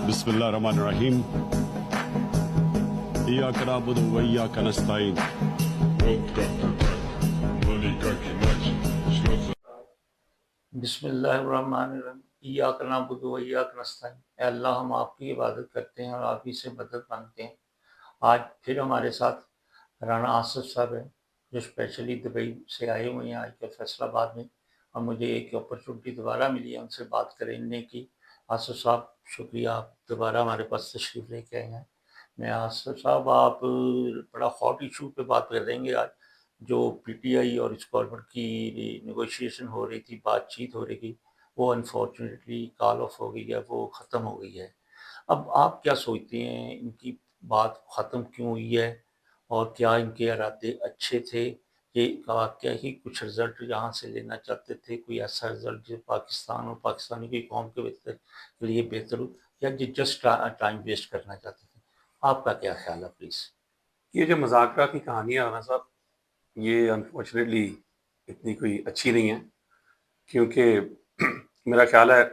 بسم اللہ الرحمن الرحیم ایاک نعبد و ایاک نستعین بسم اللہ الرحمن الرحیم ایاک نعبد و ایاک نستعین۔ اے اللہ، ہم آپ کی عبادت کرتے ہیں اور آپ ہی سے مدد مانگتے ہیں۔ آج پھر ہمارے ساتھ رانا آصف صاحب ہیں، جو اسپیشلی دبئی سے آئے ہوئے ہیں آج کل فیصل آباد میں، اور مجھے ایک اپرچونٹی دوبارہ ملی ہے ان سے بات کرنے کی۔ آصف صاحب شکریہ، آپ دوبارہ ہمارے پاس تشریف لے کے آئے ہیں۔ میں آصف صاحب، آپ بڑا ہاٹ ایشو پہ بات کر دیں گے آج، جو پی ٹی آئی اور اس گورنمنٹ کی نیگوشیشن ہو رہی تھی، بات چیت ہو رہی تھی، وہ انفارچونیٹلی کال آف ہو گئی ہے، وہ ختم ہو گئی ہے۔ اب آپ کیا سوچتے ہیں ان کی بات ختم کیوں ہوئی ہے، اور کیا ان کے ارادے اچھے تھے؟ یہ واقعہ ہی کچھ رزلٹ یہاں سے لینا چاہتے تھے، کوئی ایسا رزلٹ جو پاکستان اور پاکستانی کی قوم کے لیے بہتر ہو، یا جسٹ ٹائم ویسٹ کرنا چاہتے تھے؟ آپ کا کیا خیال ہے پلیز؟ یہ جو مذاکرات کی کہانیاں رانا صاحب، یہ انفارچونیٹلی اتنی کوئی اچھی نہیں ہے، کیونکہ میرا خیال ہے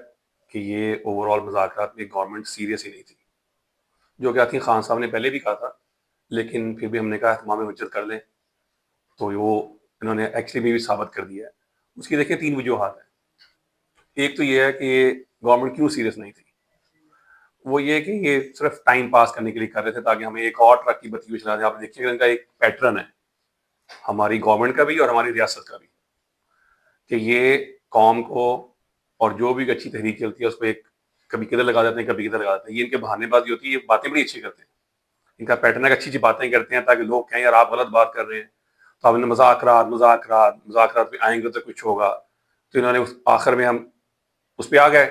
کہ یہ اوور آل مذاکرات میں گورنمنٹ سیریس ہی نہیں تھی، جو کہ آتی خان صاحب نے پہلے بھی کہا تھا، لیکن پھر بھی ہم نے کہا اہتمام حجت کر لیں، تو وہ انہوں نے ایکچولی میں بھی ثابت کر دیا ہے۔ اس کی دیکھیں 3 وجوہات ہیں۔ ایک تو یہ ہے کہ یہ گورنمنٹ کیوں سیریس نہیں تھی، وہ یہ کہ یہ صرف ٹائم پاس کرنے کے لیے کر رہے تھے تاکہ ہمیں ایک اور ٹرک کی بتی چلا دیں۔ آپ دیکھیے ان کا ایک پیٹرن ہے، ہماری گورنمنٹ کا بھی اور ہماری ریاست کا بھی، کہ یہ قوم کو اور جو بھی اچھی تحریک چلتی ہے اس کو ایک کبھی کدھر لگا دیتے ہیں، کبھی کدھر لگا دیتے ہیں۔ یہ ان کے بہانے بازی ہوتی ہے، یہ باتیں بڑی اچھی کرتے ہیں، ان کا پیٹرن ہے کہ اچھی اچھی باتیں کرتے ہیں تاکہ لوگ کہیں یار آپ غلط بات کر رہے ہیں، تو آپ نے مذاکرات پہ آئیں گے تو کچھ ہوگا۔ تو انہوں نے آخر میں ہم اس پہ آ گئے،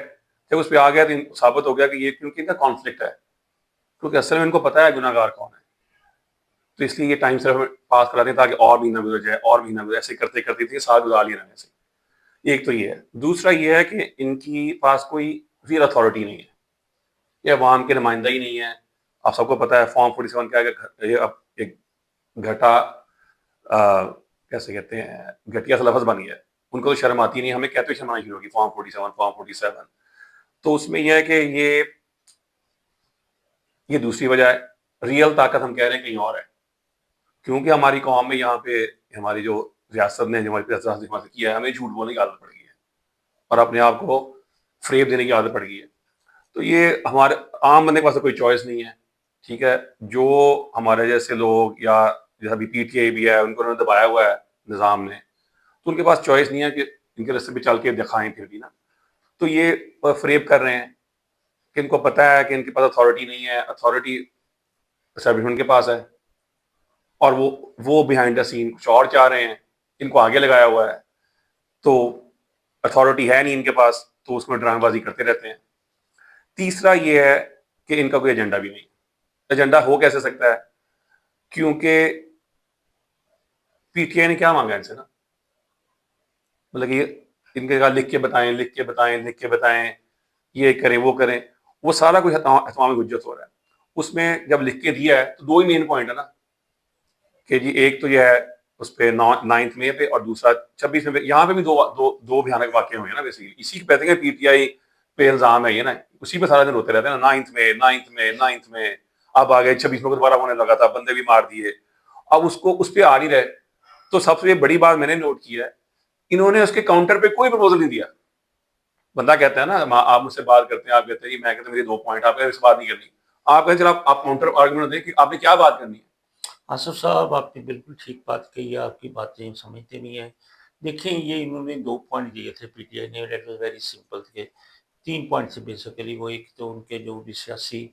جب اس پہ آ گیا تو ثابت ہو گیا کہ یہ کیونکہ ان کا کانفلکٹ ہے، کیونکہ اصل میں ان کو پتا ہے گناہ گار کون ہے، تو اس لیے یہ ٹائم صرف پاس کراتے ہیں تاکہ اور مہینہ گزر جائے اور مہینہ گزر، ایسے کرتے کرتے تھے سال گزار لیے رہنے سے۔ ایک تو یہ ہے۔ دوسرا یہ ہے کہ ان کی پاس کوئی ریئل اتھارٹی نہیں ہے، یہ عوام کے نمائندہ ہی نہیں ہے۔ آپ سب کو پتا ہے فارم 47 کیا ہے کہ یہ اب ایک گھٹا کیسے کہتے ہیں گھٹیا سا لفظ بن گیا ہے، ان کو تو شرم آتی نہیں، ہمیں کہتے ہوئے شرم آنی شروع ہوگی فارم 47۔ تو اس میں یہ ہے کہ یہ دوسری وجہ ہے۔ ریئل طاقت ہم کہہ رہے ہیں کہیں اور ہے، کیونکہ ہماری قوم میں یہاں پہ ہماری جو ریاست نے جو ہماری حفاظت کیا ہے، ہمیں جھوٹ بولنے کی عادت پڑ گئی ہے اور اپنے آپ کو فریب دینے کی عادت پڑ گئی ہے۔ تو یہ ہمارے عام بندے کے پاس کوئی چوائس نہیں ہے، ٹھیک ہے۔ جو ہمارے جیسے لوگ یا جیسا بھی پی ٹی آئی بھی ہے، ان کو انہوں نے دبایا ہوا ہے نظام نے، تو ان کے پاس چوائس نہیں ہے کہ ان کے رستے پہ چل کے دکھائیں پھر بھی نا۔ تو یہ فریب کر رہے ہیں کہ ان کو پتہ ہے کہ ان کے پاس اتھارٹی نہیں ہے، اتھارٹی اسٹیبلشمنٹ کے پاس ہے، اور وہ بیہائنڈ دا سین کچھ اور چاہ رہے ہیں، ان کو آگے لگایا ہوا ہے، تو اتھارٹی ہے نہیں ان کے پاس، تو اس میں ڈرامہ بازی کرتے رہتے ہیں۔ تیسرا یہ ہے کہ ان کا کوئی ایجنڈا بھی نہیں۔ ایجنڈا ہو کیسے سکتا ہے؟ کیونکہ پی ٹی آئی نے کیا مانگا ان سے نا، مطلب کہ ان کے کہا لکھ کے بتائیں، لکھ کے بتائیں، لکھ کے بتائیں، یہ کریں وہ کریں، وہ سارا کچھ اتمام حجت ہو رہا ہے۔ اس میں جب لکھ کے دیا ہے تو 2 ہی مین پوائنٹ ہے نا، کہ جی ایک تو یہ ہے اس پہ 9 مئی پہ، اور دوسرا 26 میں پہ۔ یہاں پہ بھی دو بھیانک واقع ہوئے ہیں نا، بیسیکلی اسی کے کہتے ہیں پی ٹی آئی پہ الزام ہے یہ نا، اسی پہ سارا دن روتے رہتے ہیں نا، 9 میں اب آ گئے 26 میں کو دوبارہ ہونے لگا تھا، بندے بھی مار دیے، اب اس پہ آ نہیں رہے۔ تو سب سے بڑی بات میں نے نوٹ کی ہے، انہوں نے اس کے کاؤنٹر پہ کوئی پرپوزل نہیں دیا۔ بندہ کہتا ہے نا آپ مجھ سے بات کرتے ہیں، آپ کہتے ہیں میں کہتا ہوں میری 2 پوائنٹ، آپ کہتے ہیں بات نہیں کرنی، آپ کہتے ہیں آپ کاؤنٹر آرگومنٹ دیں کہ آپ نے کیا بات کرنی ہے۔ آصف صاحب، آپ نے بالکل ٹھیک بات کہی ہے، آپ کی باتیں سمجھتے نہیں ہیں۔ دیکھیں، یہ انہوں نے 2 پوائنٹ دیے تھے پی ٹی آئی نے، دیٹ واز ویری سمپل تھے۔ 3 پوائنٹ تھے بیسیکلی، وہ ایک تو ان کے جو بھی سیاسی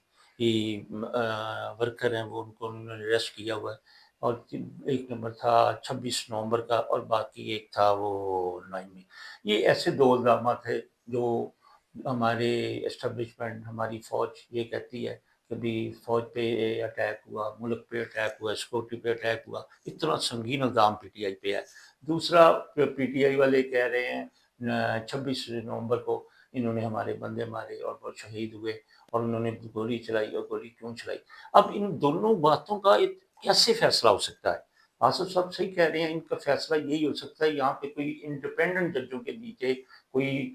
ورکر ہیں وہ ان کو انہوں نے اریسٹ کیا ہوا ہے، اور ایک نمبر تھا 26 نومبر کا، اور باقی ایک تھا وہ 9 میں۔ یہ ایسے 2 الزامات ہیں جو ہمارے اسٹیبلشمنٹ، ہماری فوج یہ کہتی ہے کہ بھی فوج پہ اٹیک ہوا، ملک پہ اٹیک ہوا، سیکورٹی پہ اٹیک ہوا، اتنا سنگین الزام پی ٹی آئی پہ ہے۔ دوسرا، پی ٹی آئی والے کہہ رہے ہیں 26 نومبر کو انہوں نے ہمارے بندے مارے اور وہ شہید ہوئے، اور انہوں نے گولی چلائی، اور گولی کیوں چلائی؟ اب ان دونوں باتوں کا کیسے فیصلہ ہو سکتا ہے؟ آصف صاحب صحیح کہہ رہے ہیں، ان کا فیصلہ یہی ہو سکتا ہے یہاں پہ کوئی انڈیپینڈنٹ ججوں کے نیچے کوئی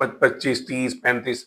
25, 30, 35